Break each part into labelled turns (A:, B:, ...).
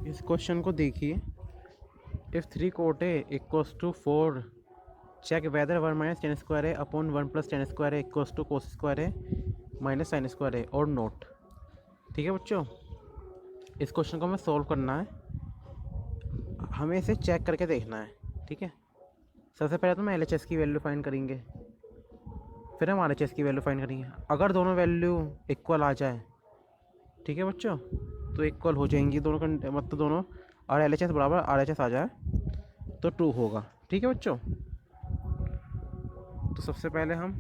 A: इस क्वेश्चन को देखिए। If 3 cot A equals to 4 check whether 1 minus tan square A upon 1 plus tan square A equals to cos square A minus sine square A और not. ठीक है बच्चों, इस question को हमें सॉल्व करना है, हमें इसे चेक करके देखना है। ठीक है, सबसे पहले तो मैं LHS की वैल्यू फाइंड करेंगे, फिर हम RHS की वैल्यू फाइंड करेंगे। अगर दोनों वैल्यू इक्वल आ जाए, ठीक है बच्चों, तो इक्वल हो जाएंगी दोनों, मतलब दोनों, और LHS बराबर RHS आ जाए तो ट्रू होगा। ठीक है बच्चों, तो सबसे पहले हम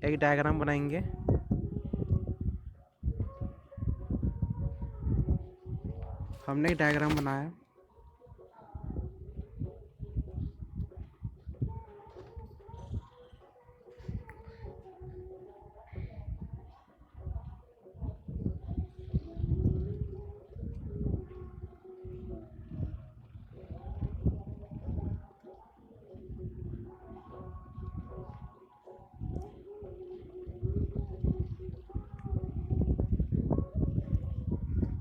A: एक डायग्राम बनाएंगे। हमने एक डायग्राम बनाया,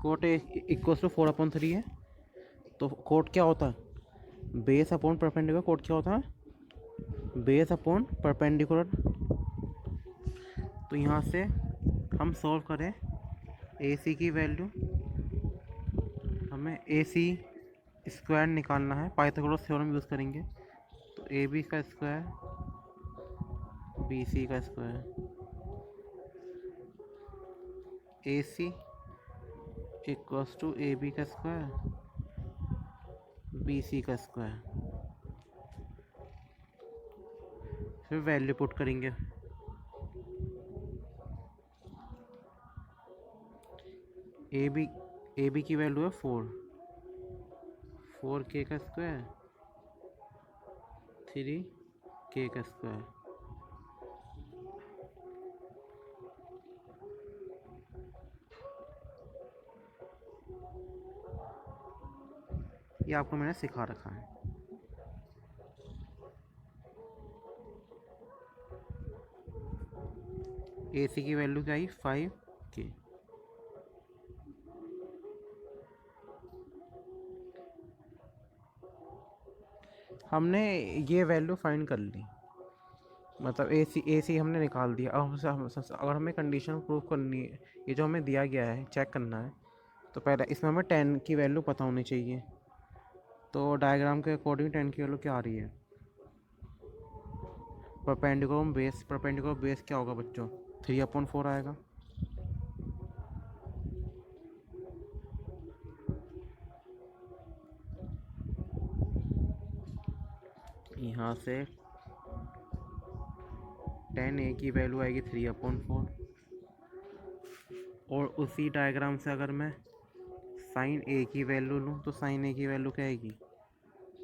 A: कोट इक्वल्स टू 4/3 है, तो कोट क्या होता है, बेस अपॉन परपेंडिकुलर। कोट क्या होता है, बेस अपॉन परपेंडिकुलर। तो यहाँ से हम सॉल्व करें AC की वैल्यू, हमें AC स्क्वायर निकालना है, पाइथागोरस थ्योरम यूज़ करेंगे। तो AB का स्क्वायर BC का square, AC equals to AB का स्क्वायर BC का स्क्वायर। फिर वैल्यू पुट करेंगे। AB की वैल्यू है 4K का स्क्वायर 3K का स्क्वायर। ये आपको मैंने सिखा रखा है। AC की वैल्यू क्या आई, 5K। हमने ये वैल्यू फाइंड कर ली, मतलब AC हमने निकाल दिया। अब अगर हमें कंडीशन प्रूव करनी है, ये जो हमें दिया गया है चेक करना है, तो पहले इसमें हमें 10 की वैल्यू पता होनी चाहिए। तो डायग्राम के अकॉर्डिंग 10 की वैल्यू क्या आ रही है, परपेंडिकुलर बेस क्या होगा बच्चों, 3/4 आएगा। यहाँ से 10A की वैल्यू आएगी 3/4, और उसी डायग्राम से अगर मैं साइन A की वैल्यू लूँ तो साइन A की वैल्यू क्या आएगी,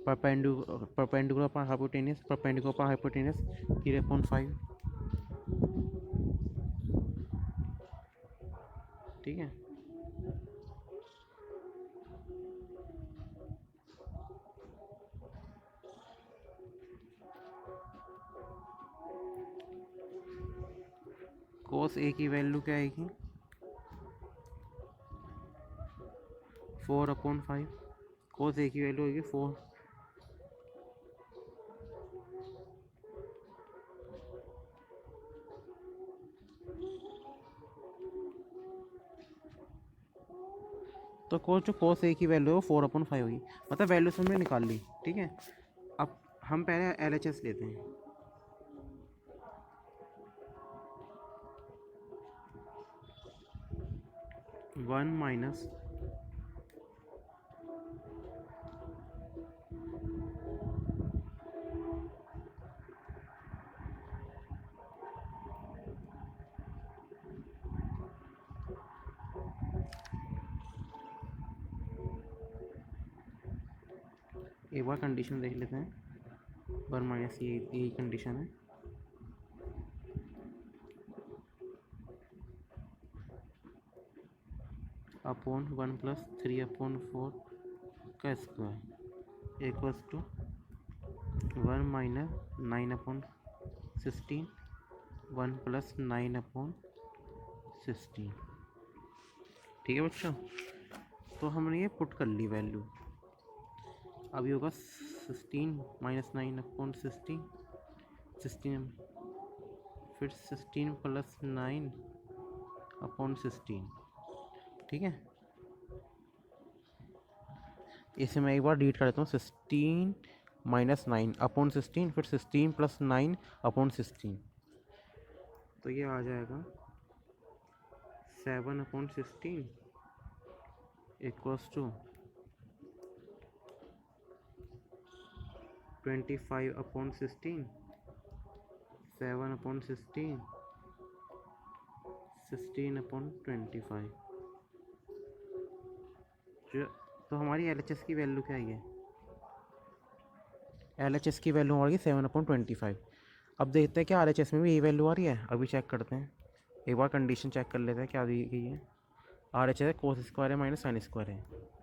A: परपेंडिकुलर पर हाइपोटेनियस 3/5। ठीक है, कोस A की वैल्यू क्या आएगी, 4/5। कोस A की वैल्यू आएगी 4। तो कोस A की वैल्यू है 4/5 होगी, मतलब वैल्यू से हमने निकाल ली। ठीक है, अब हम पहले LHS लेते हैं। वन माइनस एक बार कंडीशन देख लेते हैं, 1 माइनस ये कंडीशन है। अपॉन 1 प्लस 3/4 का square equals to 1 minus 9/16, 1 plus 9/16। ठीक है बच्चों, तो हमने ये पुट कर ली वैल्यू। अभी होगा 16 माइनस 9 अपॉन 16, 16 फिर 16 प्लस 9 अपॉन 16। ठीक है, इसे मैं एक बार डिलीट कर देता हूँ। 16 माइनस 9 अपॉन 16 फिर 16 प्लस 9 अपॉन 16, तो ये आ जाएगा 7 upon 16 equals to 25 upon 16, 7 upon 16, 16 upon 25। तो हमारी LHS की वैल्यू क्या है? LHS की वैल्यू आ रही है 7/25। अब देखते हैं क्या RHS में भी यही वैल्यू आ रही है। अभी चेक करते हैं, एक बार कंडीशन चेक कर लेते हैं क्या दी गई है। RHS है कोस स्क्वायर है माइनस साइन स्क्वायर है।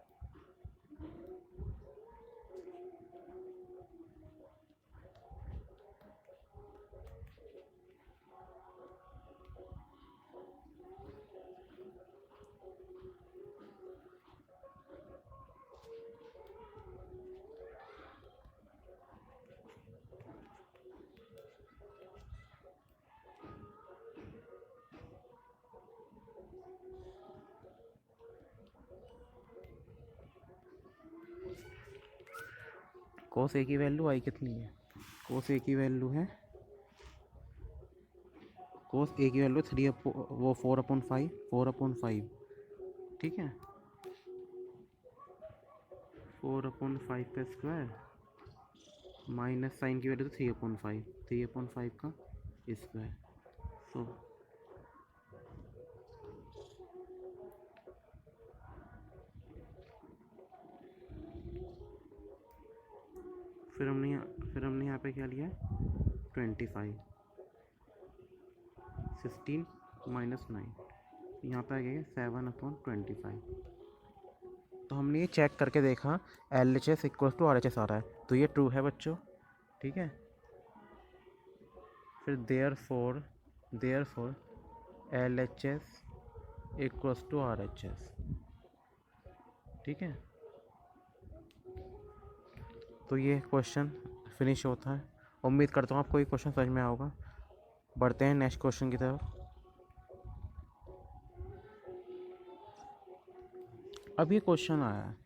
A: कोस ए की वैल्यू आई कितनी है? कोस ए की वैल्यू है, कोस ए की वैल्यू 3 वो 4/5, 4/5। ठीक है, 4/5 का स्क्वायर माइनस साइन की वैल्यू तो 3/5, 3/5 का स्क्वायर। सो फिर हमने यहाँ पे क्या लिया है? 25, 16 माइनस 9, यहाँ पे आ गया 7/25। तो हमने ये चेक करके देखा LHS इक्वल टू RHS आ रहा है, तो ये ट्रू है बच्चों। ठीक है, फिर therefore LHS equals to RHS। ठीक है, तो ये क्वेश्चन फिनिश होता है। उम्मीद करता हूँ आपको ये क्वेश्चन समझ में आओगा। बढ़ते हैं नेक्स्ट क्वेश्चन की तरफ। अब ये क्वेश्चन आया है,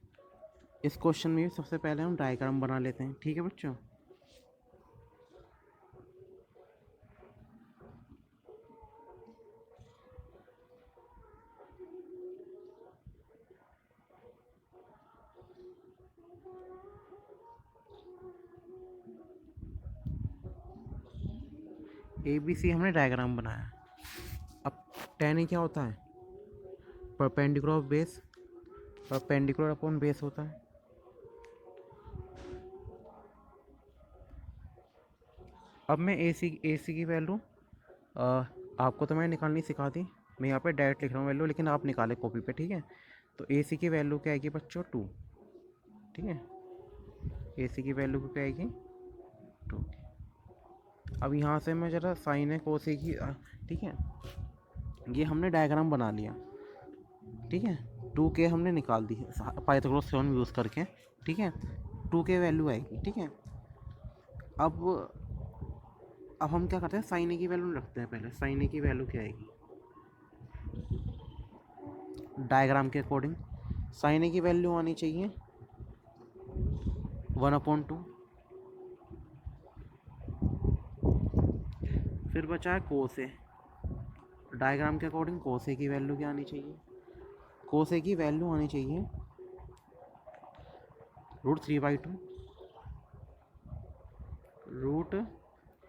A: इस क्वेश्चन में सबसे पहले हम डायग्राम बना लेते हैं। ठीक है बच्चों, ABC हमने डायग्राम बनाया। अब tan क्या होता है? Perpendicular of base, perpendicular upon base होता है। अब मैं AC की वैल्यू आपको तो मैंने निकालनी सिखा दी, मैं यहाँ पे डायरेक्ट लिख रहा हूँ वैल्यू, लेकिन आप निकालें कॉपी पे। ठीक है, तो AC की वैल्यू क्या आएगी बच्चों? 2। ठीक है, AC की वैल्यू क्या आएगी? 2। अब यहाँ से मैं ज़रा साइन है कोस की, ठीक है, ये हमने डायग्राम बना लिया। ठीक है, 2K हमने निकाल दी पाइथागोरस थ्योरम यूज़ करके। ठीक है, 2K वैल्यू आएगी। ठीक है, अब हम क्या करते हैं, साइन ए की वैल्यू रखते हैं पहले। साइन ए की वैल्यू क्या आएगी डायग्राम के अकॉर्डिंग? साइन ए की वैल्यू आनी चाहिए 1/2। फिर बचा है कोस ए। डायग्राम के अकॉर्डिंग कोस ए की वैल्यू क्या आनी चाहिए? कोस ए की वैल्यू आनी चाहिए √3/2,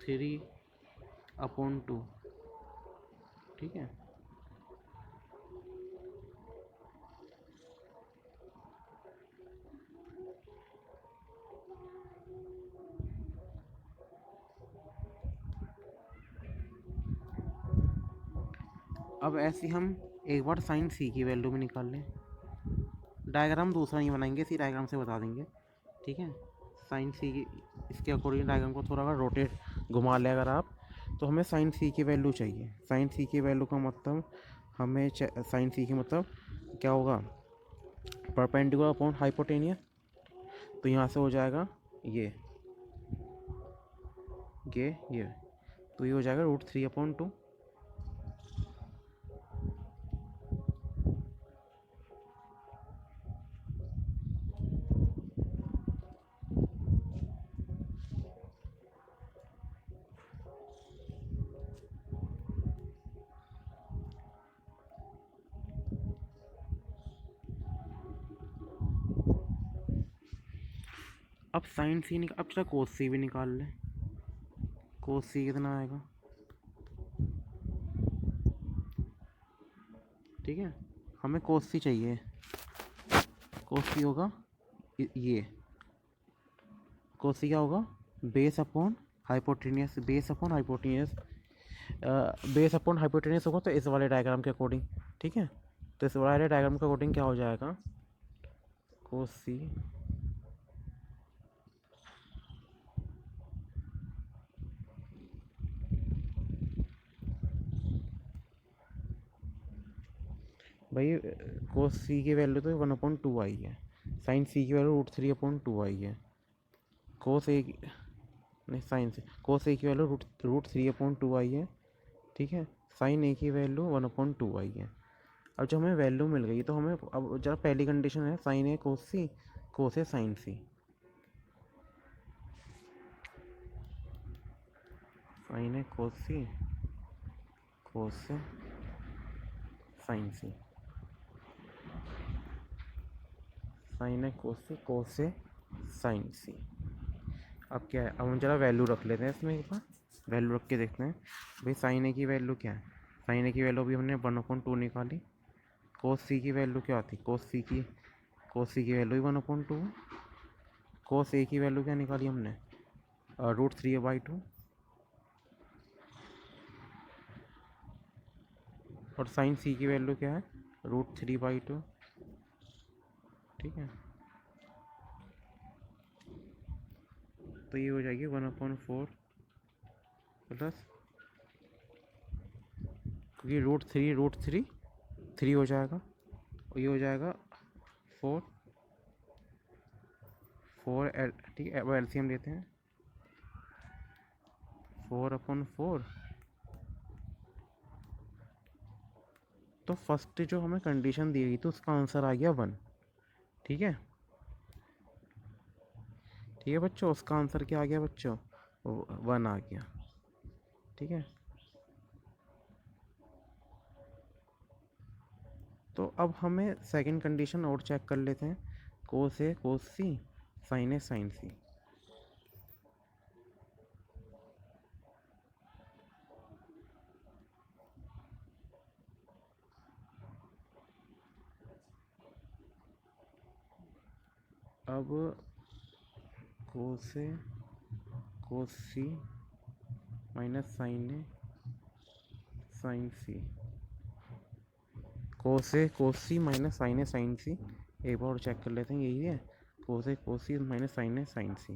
A: √3/2। ठीक है, अब ऐसे हम एक बार साइन सी की वैल्यू भी निकाल लें। डायग्राम दूसरा नहीं बनाएंगे, इसी डायग्राम से बता देंगे। ठीक है, साइन सी की इसके अकॉर्डिंग डायग्राम को थोड़ा अगर रोटेट घुमा लें अगर आप, तो हमें साइन सी की वैल्यू चाहिए। साइन सी की वैल्यू का मतलब हमें साइन सी की मतलब क्या होगा? परपेंडिकुलर अपॉन हाइपोटेनियस, तो यहाँ से हो जाएगा ये तो ये हो जाएगा √3/2। अब साइन सी अब चला कोस सी भी निकाल ले। कोस सी कितना आएगा, ठीक है, हमें कोस सी चाहिए। कोस सी होगा ये, कोस सी क्या होगा, base upon hypotenuse, base upon hypotenuse होगा तो इस वाले डायग्राम के अकॉर्डिंग, ठीक है। तो इस वाले डायग्राम के अकॉर्डिंग क्या हो जाएगा, कोस सी भाई, कोस सी की वैल्यू तो 1/2 आई है, साइन सी की वैल्यू √3/2 आई है, कोस ए नहीं साइन से कोस ए की वैल्यू √3/2 आई है, ठीक है। साइन ए की वैल्यू 1/2 आई है। अब जब हमें वैल्यू मिल गई तो हमें अब जरा पहली कंडीशन है साइन ए कोस सी, कोस ए साइन सी, साइन ए कोस सी, कोस ए साइन सी, साइन ए कोस सी, कोस ए साइन सी। अब क्या है, अब हम जरा वैल्यू रख लेते हैं इसमें, एक बार वैल्यू रख के देखते हैं भाई। साइन ए की वैल्यू क्या है, साइन ए की वैल्यू भी हमने 1/2 निकाली। कोस सी की वैल्यू क्या थी, कोस सी की वैल्यू ही 1/2। कोस ए की वैल्यू क्या निकाली हमने, √3/2। और साइन सी की वैल्यू क्या है, √3/2, ठीक है। तो ये हो जाएगी 1/4 प्लस, क्योंकि √3 हो जाएगा, और ये हो जाएगा 4 एल, ठीक है। अब एलसीएम लेते हैं, 4/4, तो फर्स्ट जो हमें कंडीशन दी गई तो उसका आंसर आ गया 1, ठीक है। ठीक है बच्चों, उसका आंसर क्या आ गया बच्चों, 1 आ गया, ठीक है। तो अब हमें सेकंड कंडीशन और चेक कर लेते हैं, कोस ए कोस सी, साइन ए साइन सी। अब कोस ए कोस सी माइनस साइन ए साइन सी, कोस ए कोस सी माइनस साइन ए साइन सी। एक बार और चेक कर लेते हैं, यही है, कोस ए कोस सी माइनस साइन ए साइन सी।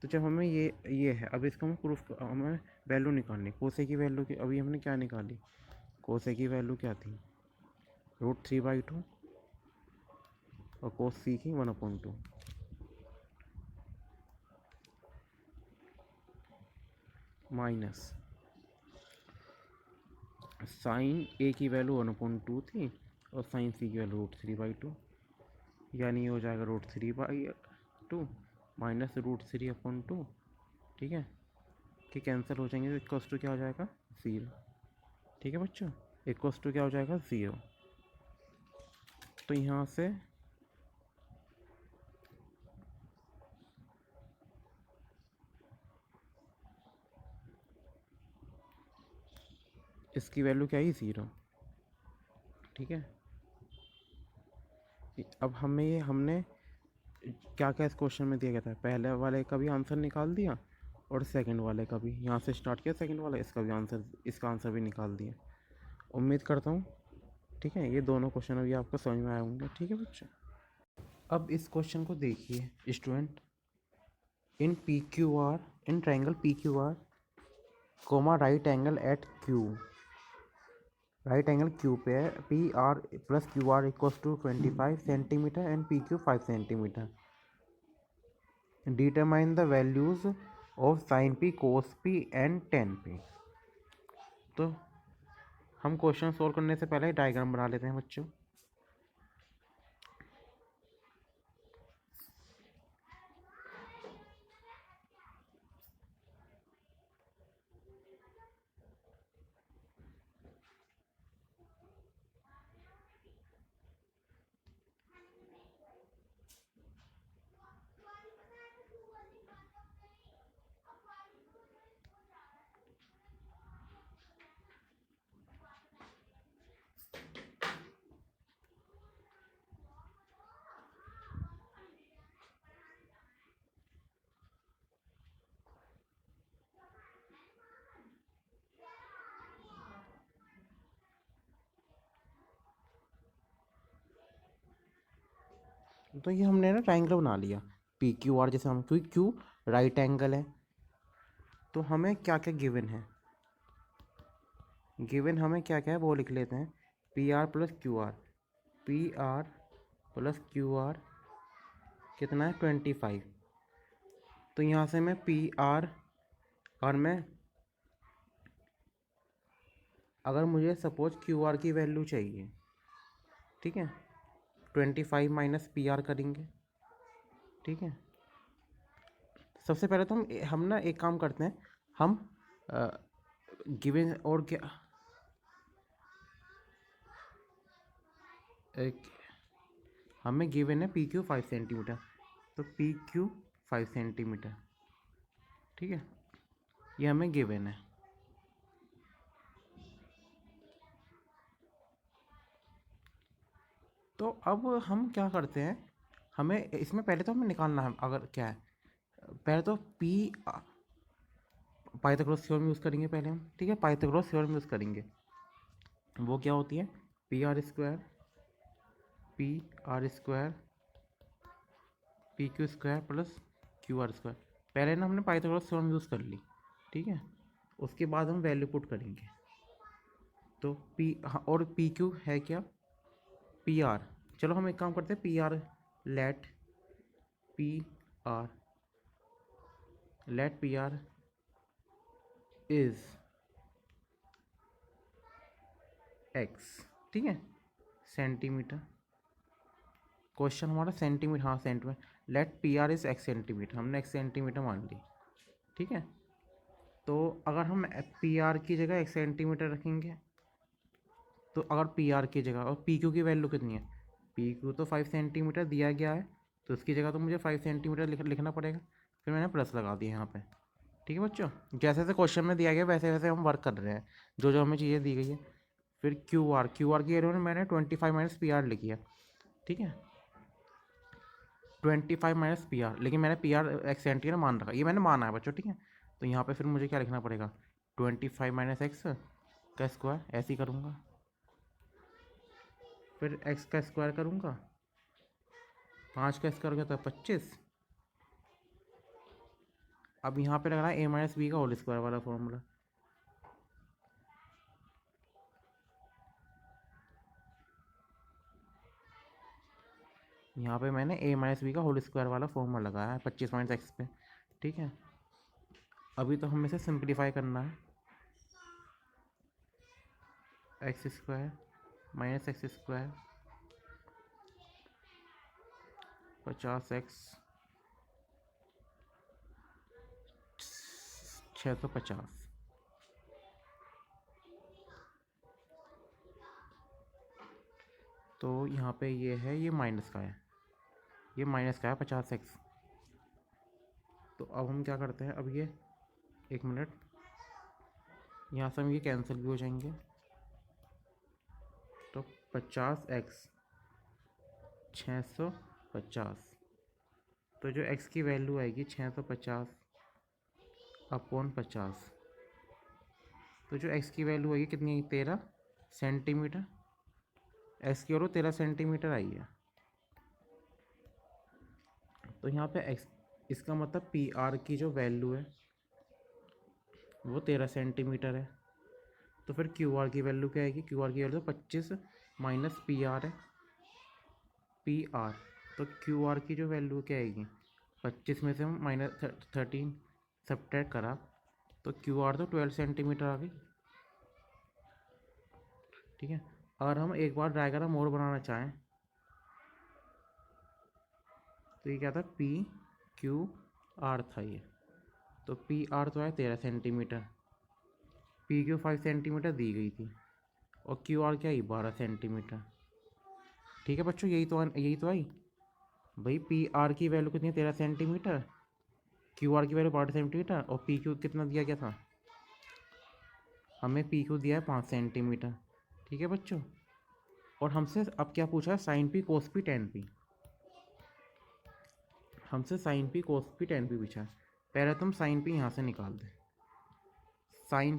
A: तो जब हमें ये है, अब इसका हमें प्रूफ, हमें वैल्यू निकालनी। कोस ए की वैल्यू की अभी हमने क्या निकाली, कोस ए की वैल्यू क्या थी, √3/2, और कोस सी की 1/2, माइनस साइन ए की वैल्यू 1/2 थी, और साइन सी की वैल्यू √3/2, यानी ये हो जाएगा √3/2 माइनस √3/2, ठीक है। कि कैंसिल हो जाएंगे तो इक्वल्स टू क्या हो जाएगा, 0, ठीक है बच्चों। इक्वल्स टू क्या हो जाएगा, 0। तो यहाँ से इसकी वैल्यू क्या आई, 0, ठीक है। अब हमने क्या क्या इस क्वेश्चन में दिया गया था, पहले वाले का भी आंसर निकाल दिया, और सेकंड वाले का भी, यहाँ से स्टार्ट किया सेकंड वाला, इसका आंसर भी निकाल दिया। उम्मीद करता हूँ, ठीक है, ये दोनों क्वेश्चन अभी आपको समझ में आए होंगे, ठीक है बच्चों। अब इस क्वेश्चन को देखिए student, in triangle PQR, right angle at Q, right angle Q पे है, P R plus Q R equals to 25 centimetre and P Q 5 centimetre. Determine the values of sine P, cos P and tan P. तो हम question solve करने से पहले diagram बना लेते हैं बच्चों। तो ये हमने ना ट्राइंगल बना लिया पी क्यू आर, जैसे हम क्योंकि क्यू राइट एंगल है। तो हमें क्या क्या गिवन है, गिवन हमें क्या क्या है वो लिख लेते हैं। P R plus Q are, P R plus Q are कितना है 25। तो यहाँ से मैं पी आर और मैं अगर मुझे सपोज क्यू आर की वैल्यू चाहिए, ठीक है, 25 माइनस पी आर करेंगे, ठीक है। सबसे पहले तो हम ना एक काम करते हैं, हम गिवन और क्या एक हमें गिवन है पी क्यू 5 सेंटीमीटर, तो पी क्यू 5 सेंटीमीटर, ठीक है, ये हमें गिवन है। तो अब हम क्या करते हैं, हमें इसमें पहले तो हमें निकालना है अगर क्या है, पहले तो पी पाइथागोरस थ्योरम यूज़ करेंगे पहले हम, ठीक है, पाइथागोरस थ्योरम यूज़ करेंगे। वो क्या होती है, P are square P Q square plus Q are square. पहले ना हमने पाइथागोरस थ्योरम यूज़ कर ली, ठीक है, उसके बाद हम वैल्यू पुट करेंगे। तो पी और पी क्यू है क्या, पी आर। चलो हम एक काम करते हैं, P R let P R let P R is X, ठीक है, सेंटीमीटर। क्वेश्चन हमारा सेंटीमीटर, हाँ centimetre. Let P R is X centimetre, हमने एक्स सेंटीमीटर मान ली, ठीक है। तो अगर हम पी आर की जगह एक्स सेंटीमीटर रखेंगे, तो अगर पी आर की जगह, और पी क्यू की वैल्यू कितनी है, पी क्यू तो 5 सेंटीमीटर दिया गया है, तो उसकी जगह तो मुझे 5 सेंटीमीटर लिखना पड़ेगा। फिर मैंने प्लस लगा दिया यहाँ पे, ठीक है बच्चों। जैसे जैसे क्वेश्चन में दिया गया वैसे वैसे हम वर्क कर रहे हैं, जो जो हमें चीज़ें दी गई है। फिर क्यू आर की वैल्यू में मैंने 25 माइनस पी आर लिखी है, ठीक है, 25 माइनस पी आर, लेकिन मैंने पी आर एक्स सेंटीमीटर मान रखा, ये मैंने माना है बच्चों, ठीक है। तो यहाँ पे फिर मुझे क्या लिखना पड़ेगा, 25 माइनस एक्स का स्क्वायर, ऐसे ही करूँगा। फिर एक्स का स्क्वायर करूँगा, 5 का स्क्वायर होगा तो 25। अब यहाँ पे लग रहा है ए माइनस बी का होल स्क्वायर वाला फॉर्मूला। यहाँ पे मैंने ए माइनस बी का होल स्क्वायर वाला फॉर्मूला लगाया है 25 माइनस एक्स पे, ठीक है। अभी तो हमें इसे सिंप्लीफाई करना है, x square minus x square 50x 650। तो यहाँ पे ये है, ये माइनस का है, ये माइनस का है 50x। तो अब हम क्या करते हैं, अब ये एक मिनट, यहाँ से हम ये कैंसिल भी हो जाएंगे। तो 50x 650, तो जो x की वैल्यू आएगी 650 अपॉन 50। तो जो x की वैल्यू आएगी कितनी आई, 13 सेंटीमीटर। x की वैल्यू 13 सेंटीमीटर आई है। तो यहाँ पे x, इसका मतलब PR की जो वैल्यू है वो 13 सेंटीमीटर है। तो फिर क्यू आर की वैल्यू क्या आएगी, क्यू आर की वैल्यू 25 माइनस पी आर है, पी आर। तो क्यू आर की जो वैल्यू क्या आएगी, 25 में से हम -13 सब्ट्रैक्ट करा तो क्यू आर तो 12 सेंटीमीटर आ गई। ठीक है, अगर हम एक बार डायग्राम और बनाना चाहें तो ये क्या था, पी क्यू आर था ये। तो पी आर तो है 13 सेंटीमीटर, पी क्यू 5 सेंटीमीटर दी गई थी, और क्यू आर क्या आई 12 सेंटीमीटर। ठीक है बच्चों, यही तो आई भाई। पी आर की वैल्यू कितनी है, 13 सेंटीमीटर, क्यू आर की वैल्यू 12 सेंटीमीटर, और पी क्यू कितना दिया गया था, हमें पी क्यू दिया है 5 सेंटीमीटर। ठीक है बच्चों, और हमसे अब क्या पूछा है, sign P cos P ten P. हमसे sign P cos P ten P पूछा है। पहले तुम साइन पी यहाँ से निकाल दे। साइन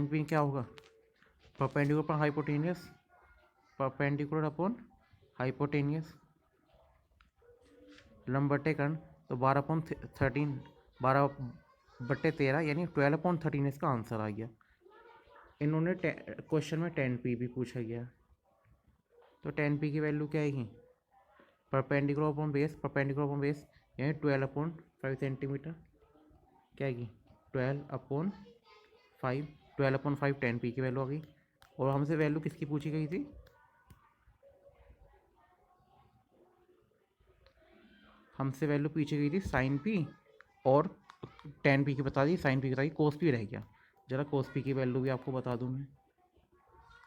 A: पी क्या होगा, perpendicular upon hypotenuse, perpendicular upon hypotenuse, लंब बटे कर्ण। तो 12/13, 12/13 यानी 12/13 इसका आंसर आ गया। इन्होंने क्वेश्चन में 10p भी पूछा गया, तो 10p की वैल्यू क्या आएगी, परपेंडिकुलर अपॉन बेस यानी 12/5 सेंटीमीटर, क्या आएगी 12/5, 12/5 10p की वैल्यू आ गई। और हमसे वैल्यू किसकी पूछी गई थी, हमसे वैल्यू पूछी गई थी साइन पी, और 10p की बता दी, साइन पी की बता दी, कोस पी रह गया। जरा कोस पी की वैल्यू भी आपको बता दूं मैं,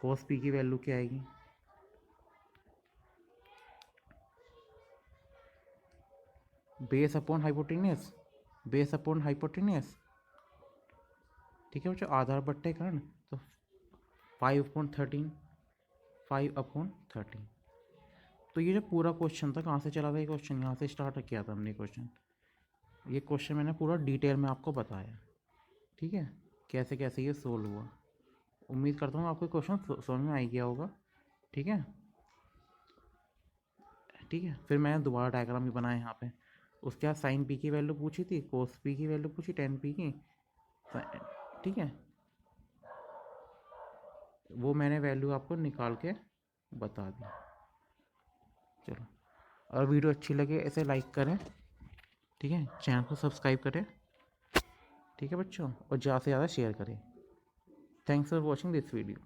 A: कोस पी की वैल्यू क्या आएगी, base upon hypotenuse, base upon hypotenuse. ठीक है बच्चों, आधार बट्टे कर्ण, तो 5/13, 5/13। तो ये जो पूरा क्वेश्चन था, कहाँ से चला था ये क्वेश्चन, यहाँ से स्टार्ट किया था हमने क्वेश्चन। ये क्वेश्चन मैंने पूरा डिटेल में आपको बताया। ठीक है, कैसे कैसे ये सोल्व हुआ। उम्मीद करता हूँ आपको क्वेश्चन समझ में आ गया होगा। ठीक है, ठीक है, फिर मैंने दोबारा डायग्राम भी बनाया यहाँ पे। उसके बाद साइन पी की वैल्यू पूछी थी, कोस पी की वैल्यू पूछी, 10p की। ठीक है, वो मैंने वैल्यू आपको निकाल के बता दी। चलो, अगर वीडियो अच्छी लगे इसे लाइक करें, ठीक है, चैनल को सब्सक्राइब करें। ठीक है बच्चों, और ज़्यादा से ज़्यादा शेयर करें। Thanks for watching this video.